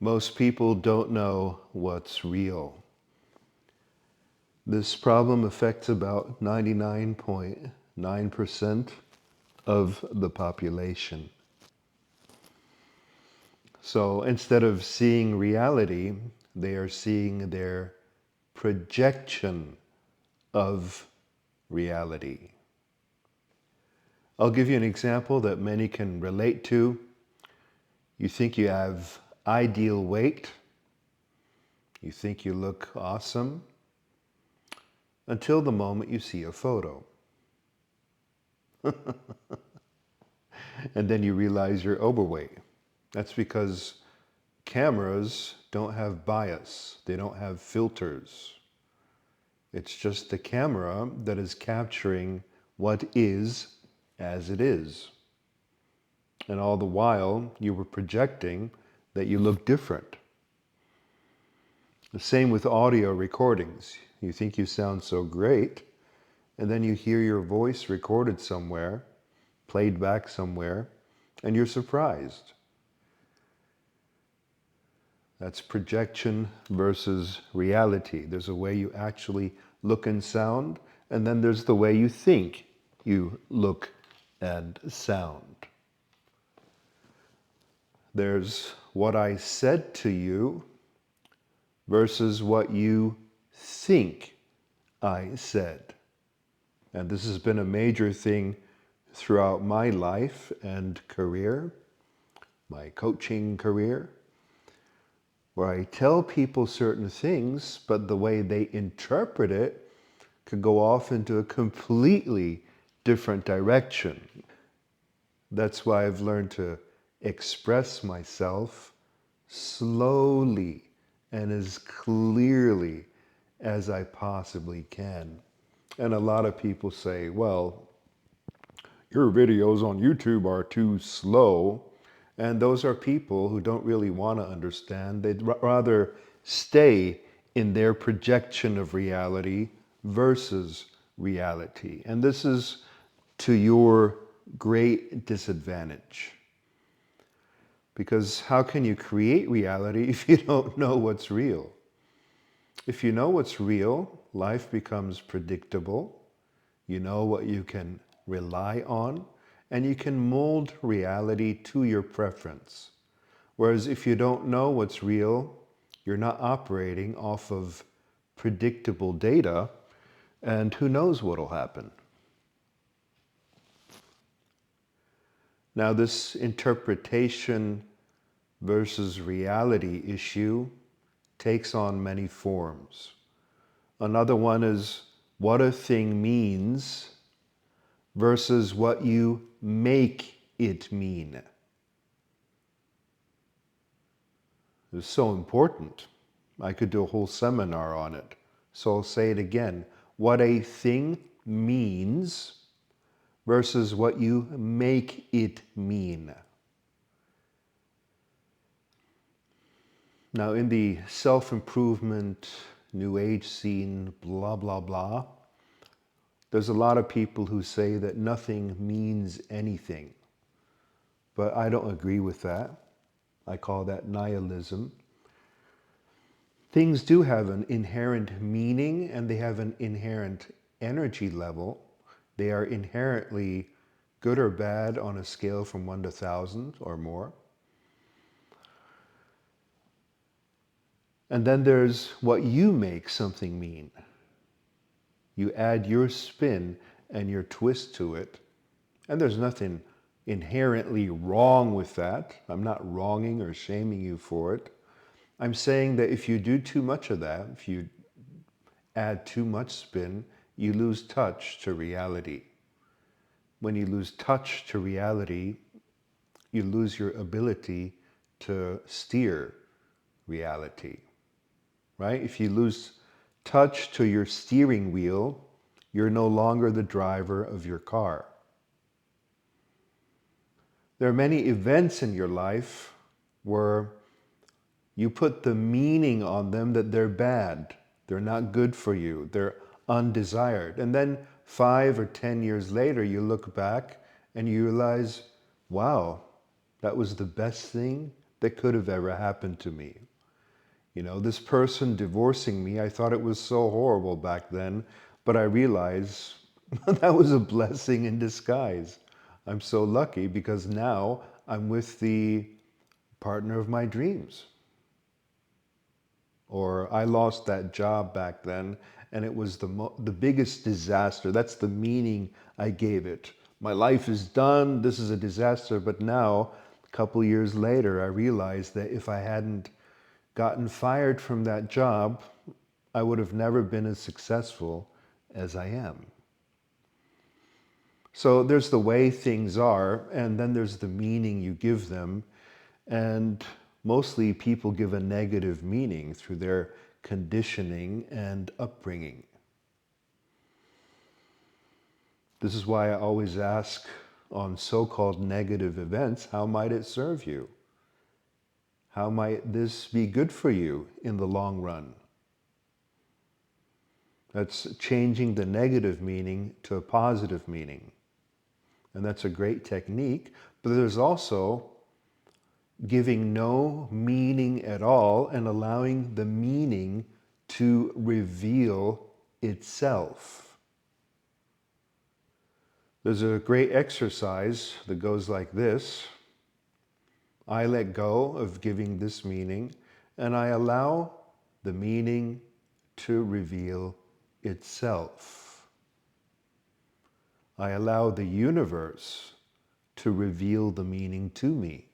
Most people don't know what's real. This problem affects about 99.9% of the population. So instead of seeing reality, they are seeing their projection of reality. I'll give you an example that many can relate to. You think you have ideal weight. You think you look awesome until the moment you see a photo. And then you realize you're overweight. That's because cameras don't have bias. They don't have filters. It's just the camera that is capturing what is as it is. And all the while, you were projecting that you look different. The same with audio recordings. You think you sound so great, and then you hear your voice recorded somewhere, played back somewhere, and you're surprised. That's projection versus reality. There's a way you actually look and sound, and then there's the way you think you look and sound. There's what I said to you versus what you think I said. And this has been a major thing throughout my life and career, my coaching career, where I tell people certain things, but the way they interpret it could go off into a completely different direction. That's why I've learned to express myself slowly and as clearly as I possibly can. And a lot of people say, well, your videos on YouTube are too slow. And those are people who don't really want to understand. They'd rather stay in their projection of reality versus reality. And this is to your great disadvantage. Because how can you create reality if you don't know what's real? If you know what's real, life becomes predictable. You know what you can rely on, and you can mold reality to your preference. Whereas if you don't know what's real, you're not operating off of predictable data, and who knows what'll happen. Now, this interpretation versus reality issue takes on many forms. Another one is what a thing means versus what you make it mean. It's so important. I could do a whole seminar on it. So I'll say it again. What a thing means versus what you make it mean. Now, in the self-improvement, New Age scene, blah, blah, blah, there's a lot of people who say that nothing means anything. But I don't agree with that. I call that nihilism. Things do have an inherent meaning and they have an inherent energy level. They are inherently good or bad on a scale from 1 to 1,000 or more. And then there's what you make something mean. You add your spin and your twist to it, and there's nothing inherently wrong with that. I'm not wronging or shaming you for it. I'm saying that if you do too much of that, if you add too much spin, you lose touch to reality. When you lose touch to reality, you lose your ability to steer reality. Right? If you lose touch to your steering wheel, you're no longer the driver of your car. There are many events in your life where you put the meaning on them that they're bad, they're not good for you, they're undesired. And then 5 or 10 years later, you look back and you realize, wow, that was the best thing that could have ever happened to me. You know, this person divorcing me, I thought it was so horrible back then, but I realized that was a blessing in disguise. I'm so lucky because now I'm with the partner of my dreams. Or I lost that job back then and it was the biggest disaster. That's the meaning I gave it. My life is done, this is a disaster, but now, a couple years later, I realized that if I hadn't gotten fired from that job, I would have never been as successful as I am. So there's the way things are, and then there's the meaning you give them. And mostly people give a negative meaning through their conditioning and upbringing. This is why I always ask on so-called negative events, how might it serve you? How might this be good for you in the long run? That's changing the negative meaning to a positive meaning. And that's a great technique, but there's also giving no meaning at all and allowing the meaning to reveal itself. There's a great exercise that goes like this. I let go of giving this meaning and I allow the meaning to reveal itself. I allow the universe to reveal the meaning to me.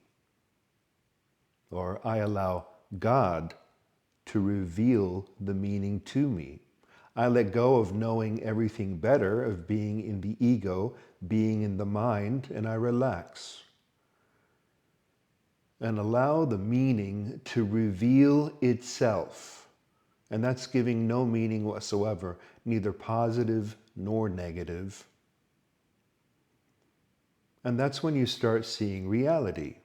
Or I allow God to reveal the meaning to me. I let go of knowing everything better, of being in the ego, being in the mind, and I relax. And allow the meaning to reveal itself. And that's giving no meaning whatsoever, neither positive nor negative. And that's when you start seeing reality,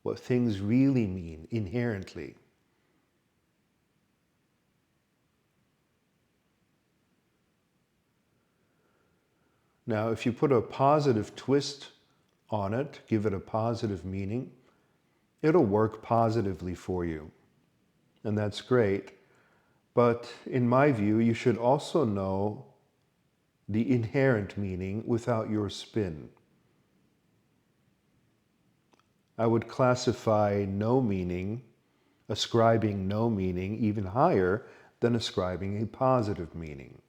what things really mean inherently. Now, if you put a positive twist on it, give it a positive meaning, it'll work positively for you. And that's great. But in my view, you should also know the inherent meaning without your spin. I would classify no meaning, ascribing no meaning, even higher than ascribing a positive meaning.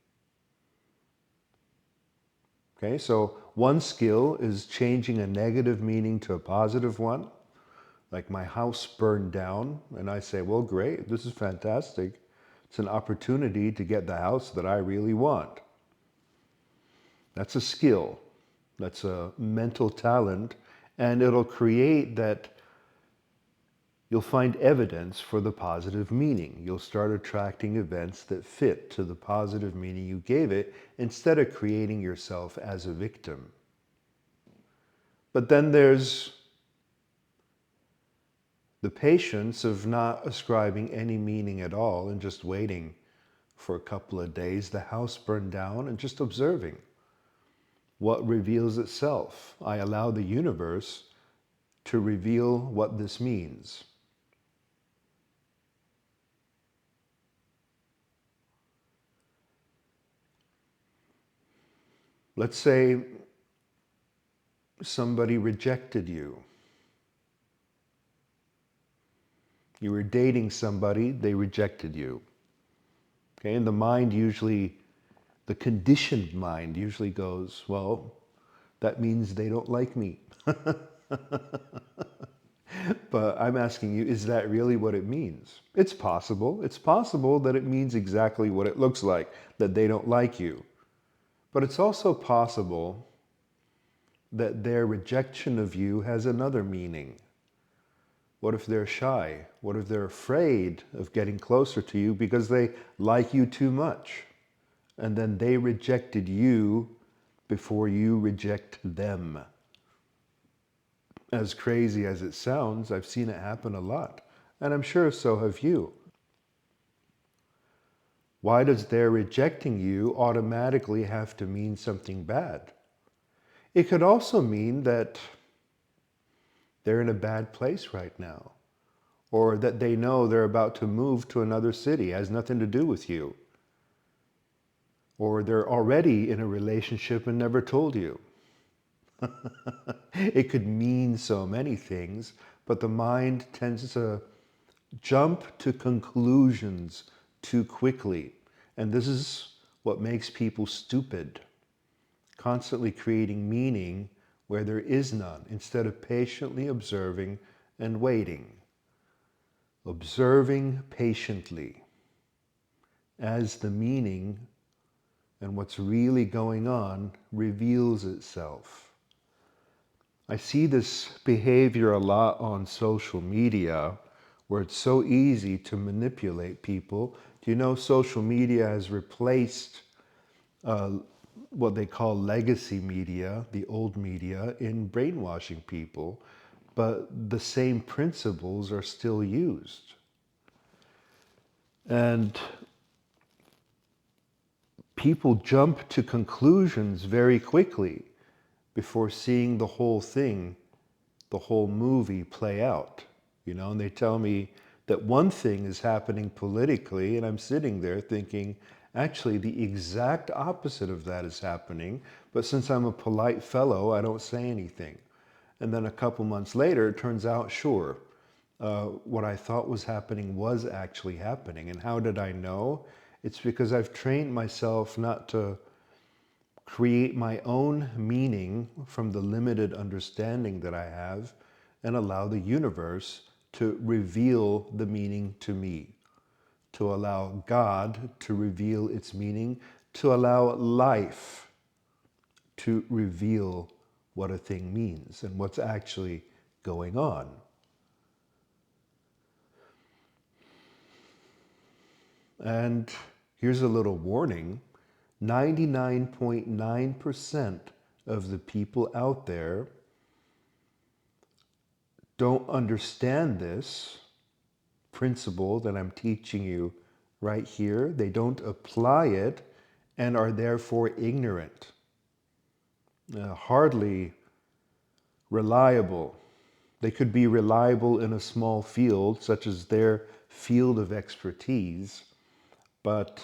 Okay, so one skill is changing a negative meaning to a positive one. Like my house burned down, and I say, well, great, this is fantastic. It's an opportunity to get the house that I really want. That's a skill. That's a mental talent, and it'll create that you'll find evidence for the positive meaning. You'll start attracting events that fit to the positive meaning you gave it instead of creating yourself as a victim. But then there's the patience of not ascribing any meaning at all and just waiting for a couple of days, the house burned down, and just observing what reveals itself. I allow the universe to reveal what this means. Let's say somebody rejected you. You were dating somebody, they rejected you. Okay, and the mind usually, the conditioned mind usually goes, well, that means they don't like me. But I'm asking you, is that really what it means? It's possible. It's possible that it means exactly what it looks like, that they don't like you. But it's also possible that their rejection of you has another meaning. What if they're shy? What if they're afraid of getting closer to you because they like you too much? And then they rejected you before you reject them. As crazy as it sounds, I've seen it happen a lot. And I'm sure so have you. Why does their rejecting you automatically have to mean something bad? It could also mean that they're in a bad place right now. or that they know they're about to move to another city, it has nothing to do with you, or they're already in a relationship and never told you. It could mean so many things, but the mind tends to jump to conclusions too quickly. And this is what makes people stupid, constantly creating meaning where there is none, instead of patiently observing and waiting. Observing patiently as the meaning and what's really going on reveals itself. I see this behavior a lot on social media, where it's so easy to manipulate people. Do you know social media has replaced what they call legacy media, the old media, in brainwashing people, but the same principles are still used. And people jump to conclusions very quickly before seeing the whole thing, the whole movie play out. And they tell me that one thing is happening politically, and I'm sitting there thinking, actually, the exact opposite of that is happening, but since I'm a polite fellow, I don't say anything. And then a couple months later, it turns out, sure, what I thought was happening was actually happening. And how did I know? It's because I've trained myself not to create my own meaning from the limited understanding that I have, and allow the universe to reveal the meaning to me, to allow God to reveal its meaning, to allow life to reveal what a thing means and what's actually going on. And here's a little warning. 99.9% of the people out there don't understand this principle that I'm teaching you right here. They don't apply it and are therefore ignorant, hardly reliable. They could be reliable in a small field, such as their field of expertise, but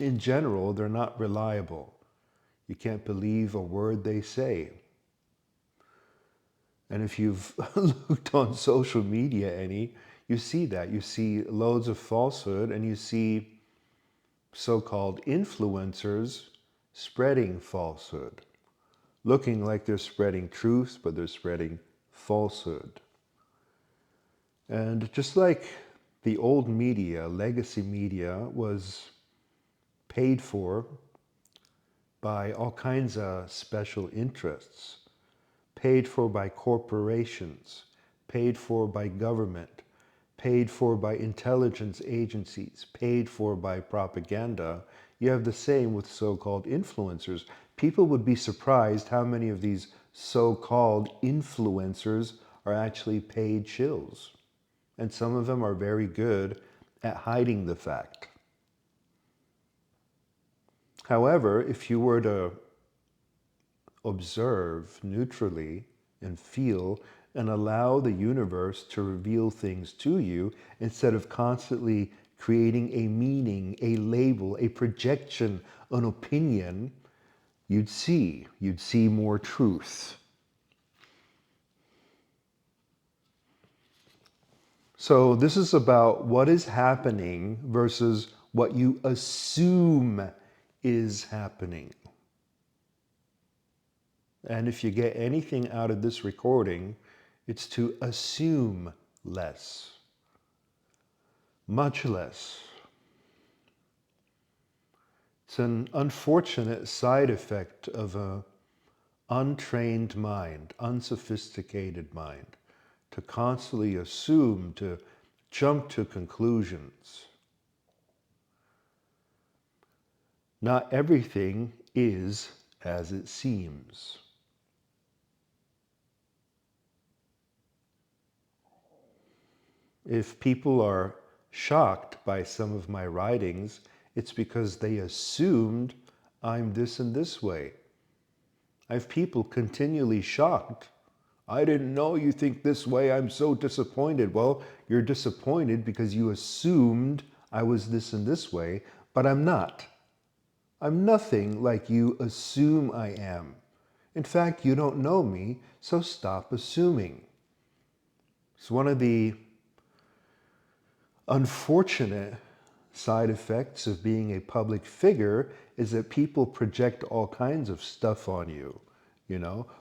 in general, they're not reliable. You can't believe a word they say. And if you've looked on social media any, you see that. You see loads of falsehood, and you see so-called influencers spreading falsehood, looking like they're spreading truth, but they're spreading falsehood. And just like the old media, legacy media, was paid for by all kinds of special interests, paid for by corporations, paid for by government, paid for by intelligence agencies, paid for by propaganda, you have the same with so-called influencers. People would be surprised how many of these so-called influencers are actually paid shills. And some of them are very good at hiding the fact. However, if you were to observe neutrally and feel and allow the universe to reveal things to you, instead of constantly creating a meaning, a label, a projection, an opinion, you'd see more truth. So this is about what is happening versus what you assume is happening. And if you get anything out of this recording, it's to assume less, much less. It's an unfortunate side effect of an untrained mind, unsophisticated mind, to constantly assume, to jump to conclusions. Not everything is as it seems. If people are shocked by some of my writings, it's because they assumed I'm this and this way. I have people continually shocked I didn't know you think this way. I'm so disappointed. Well, you're disappointed because you assumed I was this and this way, but I'm not. I'm nothing like you assume I am. In fact, you don't know me, so stop assuming. It's one of the unfortunate side effects of being a public figure is that people project all kinds of stuff on you,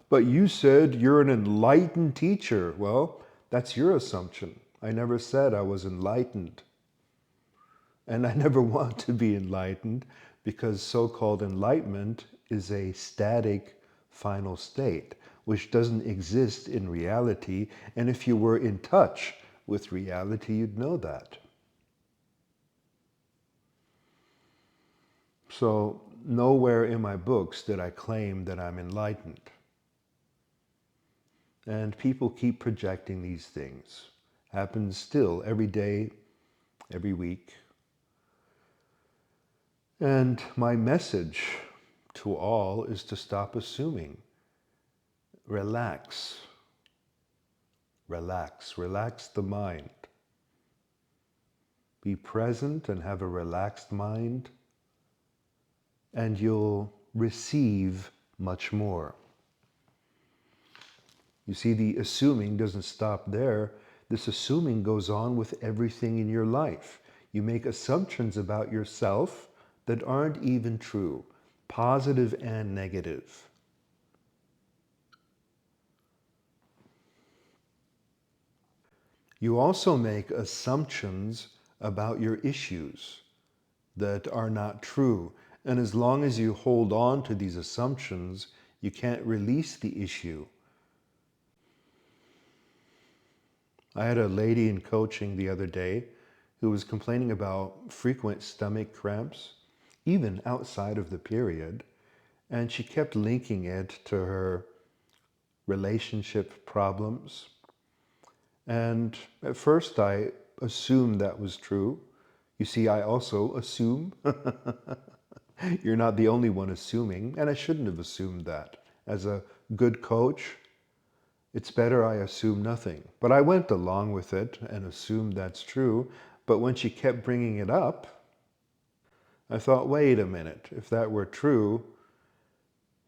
But you said you're an enlightened teacher. Well, that's your assumption. I never said I was enlightened. And I never want to be enlightened because so-called enlightenment is a static final state, which doesn't exist in reality. And if you were in touch with reality, you'd know that. So nowhere in my books did I claim that I'm enlightened. And people keep projecting these things. Happens still every day, every week. And my message to all is to stop assuming. Relax. Relax. Relax the mind. Be present and have a relaxed mind, and you'll receive much more. You see, the assuming doesn't stop there. This assuming goes on with everything in your life. You make assumptions about yourself that aren't even true, positive and negative. You also make assumptions about your issues that are not true. And as long as you hold on to these assumptions, you can't release the issue. I had a lady in coaching the other day who was complaining about frequent stomach cramps, even outside of the period, and she kept linking it to her relationship problems. And at first I assumed that was true. You see, I also assume. You're not the only one assuming, and I shouldn't have assumed that. As a good coach, it's better I assume nothing. But I went along with it and assumed that's true. But when she kept bringing it up, I thought, wait a minute, if that were true,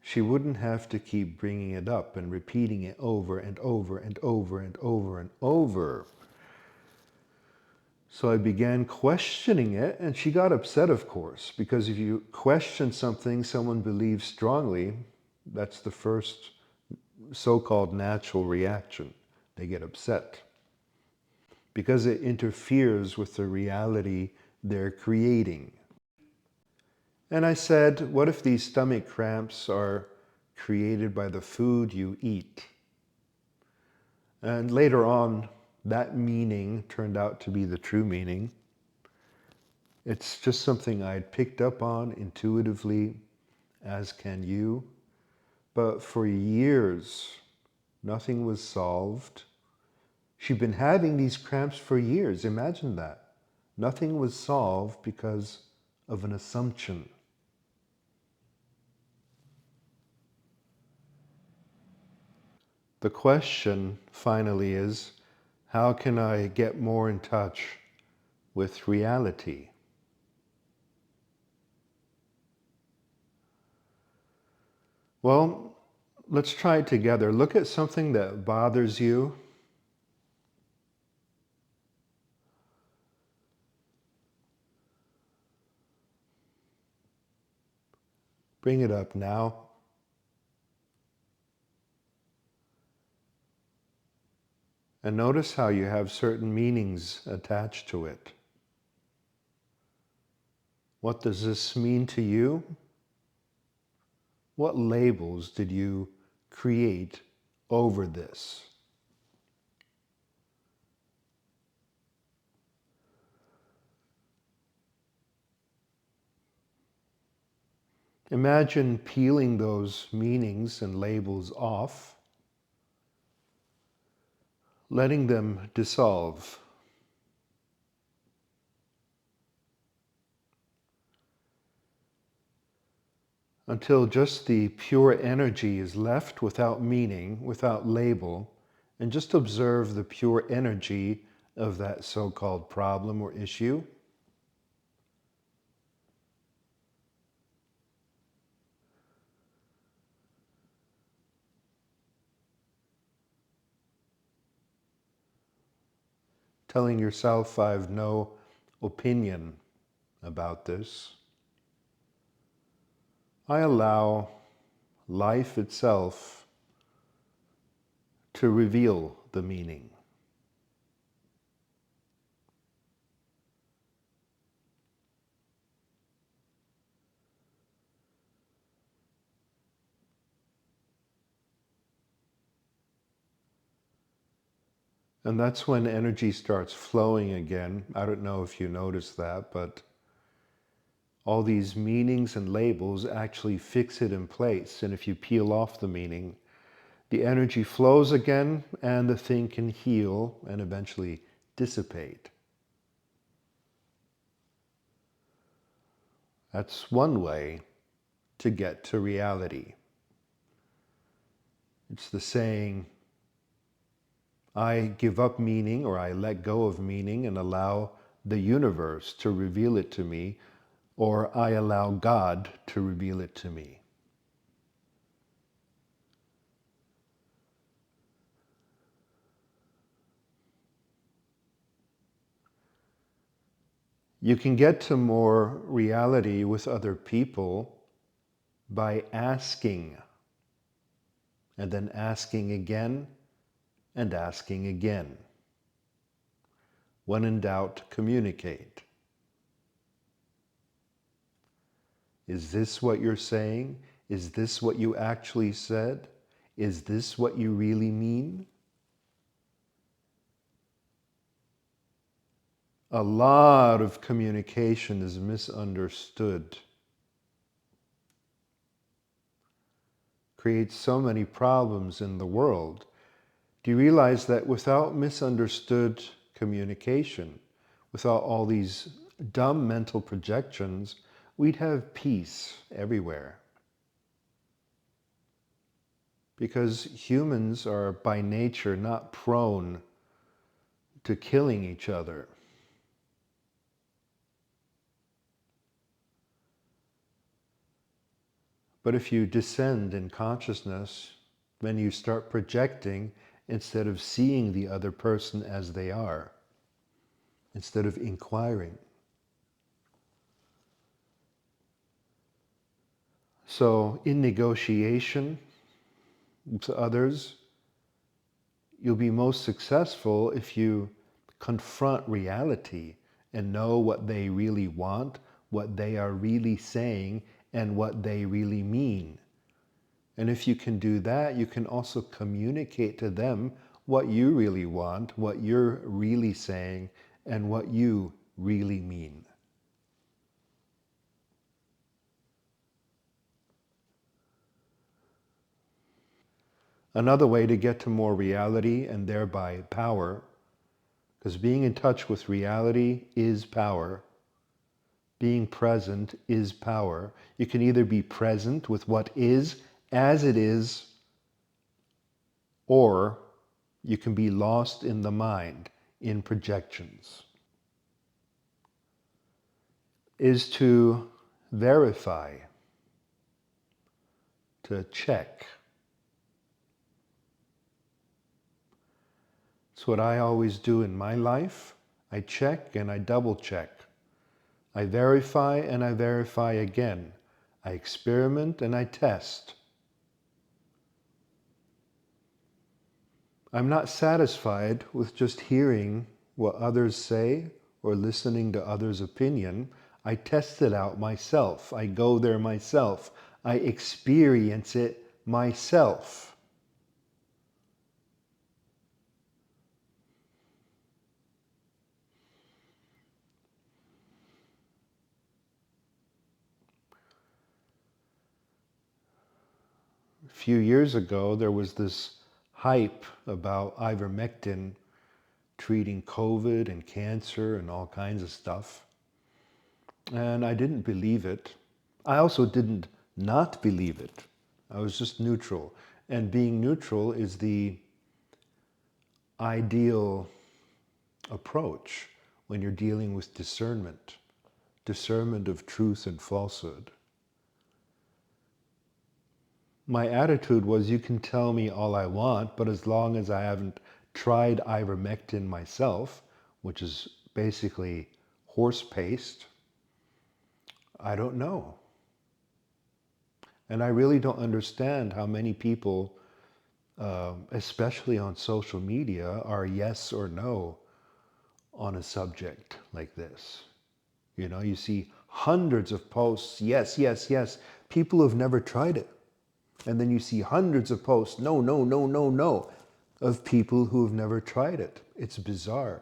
she wouldn't have to keep bringing it up and repeating it over and over and over and over and over. So I began questioning it, and she got upset, of course, because if you question something someone believes strongly, that's the first so-called natural reaction. They get upset because it interferes with the reality they're creating. And I said, what if these stomach cramps are created by the food you eat? And later on, that meaning turned out to be the true meaning. It's just something I'd picked up on intuitively, as can you. But for years, nothing was solved. She'd been having these cramps for years. Imagine that. Nothing was solved because of an assumption. The question finally is, how can I get more in touch with reality? Well, let's try it together. Look at something that bothers you. Bring it up now. And notice how you have certain meanings attached to it. What does this mean to you? What labels did you create over this? Imagine peeling those meanings and labels off, letting them dissolve. until just the pure energy is left without meaning, without label, and just observe the pure energy of that so-called problem or issue. Telling yourself, I've no opinion about this. I allow life itself to reveal the meaning. And that's when energy starts flowing again. I don't know if you noticed that, but all these meanings and labels actually fix it in place. And if you peel off the meaning, the energy flows again and the thing can heal and eventually dissipate. That's one way to get to reality. It's the saying, I give up meaning, or I let go of meaning and allow the universe to reveal it to me, or I allow God to reveal it to me. You can get to more reality with other people by asking, and then asking again, and asking again. When in doubt, communicate. Is this what you're saying? Is this what you actually said? Is this what you really mean? A lot of communication is misunderstood. Creates so many problems in the world. Do you realize that without misunderstood communication, without all these dumb mental projections, we'd have peace everywhere? Because humans are by nature not prone to killing each other. But if you descend in consciousness, then you start projecting instead of seeing the other person as they are, instead of inquiring. So in negotiation with others, you'll be most successful if you confront reality and know what they really want, what they are really saying, and what they really mean. And if you can do that, you can also communicate to them what you really want, what you're really saying, and what you really mean. Another way to get to more reality and thereby power, because being in touch with reality is power. Being present is power. You can either be present with what is as it is, or you can be lost in the mind, in projections. Is to verify, to check. It's what I always do in my life. I check and I double check. I verify and I verify again. I experiment and I test. I'm not satisfied with just hearing what others say or listening to others' opinion. I test it out myself. I go there myself. I experience it myself. A few years ago, there was this hype about ivermectin treating COVID and cancer and all kinds of stuff. And I didn't believe it. I also didn't not believe it. I was just neutral. And being neutral is the ideal approach when you're dealing with discernment of truth and falsehood. My attitude was, you can tell me all I want, but as long as I haven't tried ivermectin myself, which is basically horse paste, I don't know. And I really don't understand how many people, especially on social media, are yes or no on a subject like this. You know, you see hundreds of posts, yes, yes, yes, people who've never tried it. And then you see hundreds of posts, no, no, no, no, no, of people who have never tried it. It's bizarre.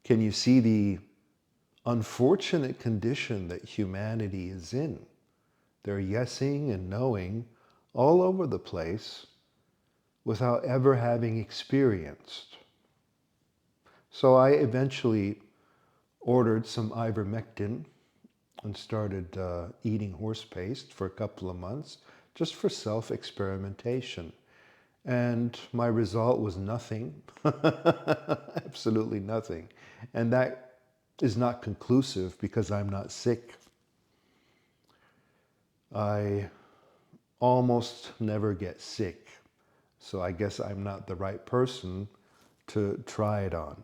Can you see the unfortunate condition that humanity is in? They're yesing and knowing all over the place without ever having experienced. So I eventually ordered some ivermectin and started eating horse paste for a couple of months just for self-experimentation. And my result was nothing, absolutely nothing. And that is not conclusive because I'm not sick. I almost never get sick, so I guess I'm not the right person to try it on.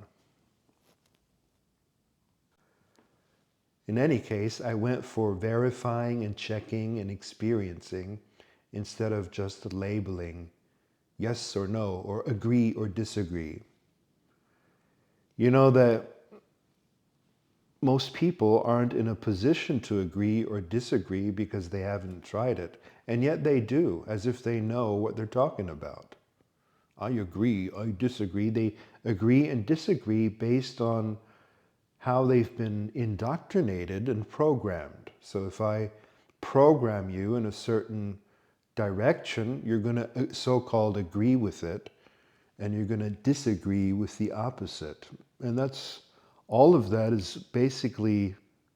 In any case, I went for verifying and checking and experiencing instead of just labeling yes or no, or agree or disagree. You know that most people aren't in a position to agree or disagree because they haven't tried it, and yet they do, as if they know what they're talking about. I agree, I disagree. They agree and disagree based on how they've been indoctrinated and programmed. So if I program you in a certain direction, you're going to so-called agree with it, and you're going to disagree with the opposite. And all of that is basically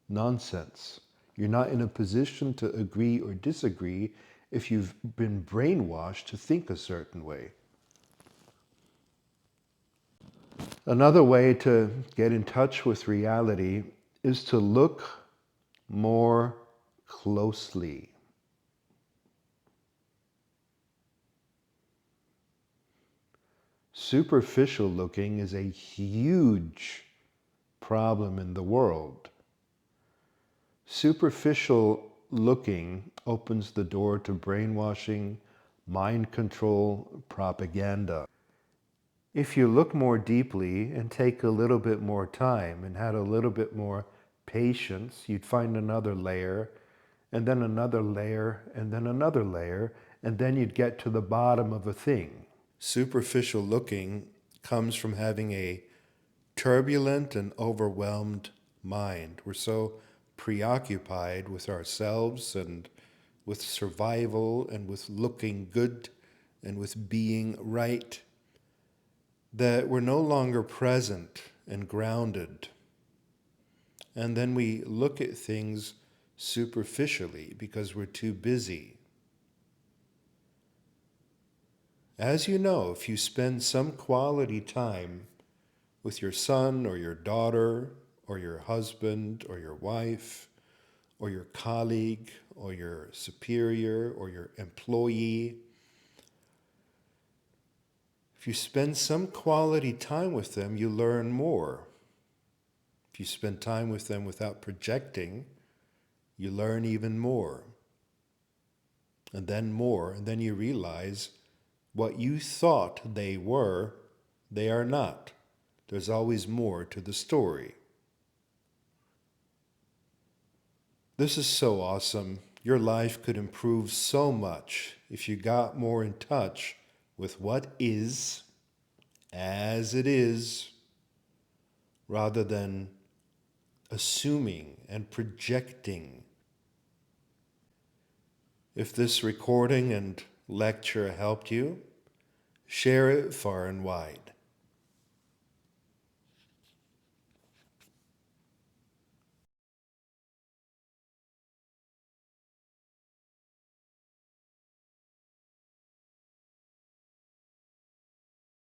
nonsense. You're not in a position to agree or disagree if you've been brainwashed to think a certain way. Another way to get in touch with reality is to look more closely. Superficial looking is a huge problem in the world. Superficial looking opens the door to brainwashing, mind control, propaganda. If you look more deeply and take a little bit more time and had a little bit more patience, you'd find another layer, and then another layer, and then another layer, and then you'd get to the bottom of a thing. Superficial looking comes from having a turbulent and overwhelmed mind. We're so preoccupied with ourselves and with survival and with looking good and with being right that we're no longer present and grounded. And then we look at things superficially because we're too busy. As you know, if you spend some quality time with your son or your daughter or your husband or your wife or your colleague or your superior or your employee, if you spend some quality time with them, you learn more. If you spend time with them without projecting, you learn even more. And then more, and then you realize what you thought they were, they are not. There's always more to the story. This is so awesome. Your life could improve so much if you got more in touch with what is as it is, rather than assuming and projecting. If this recording and lecture helped you, share it far and wide.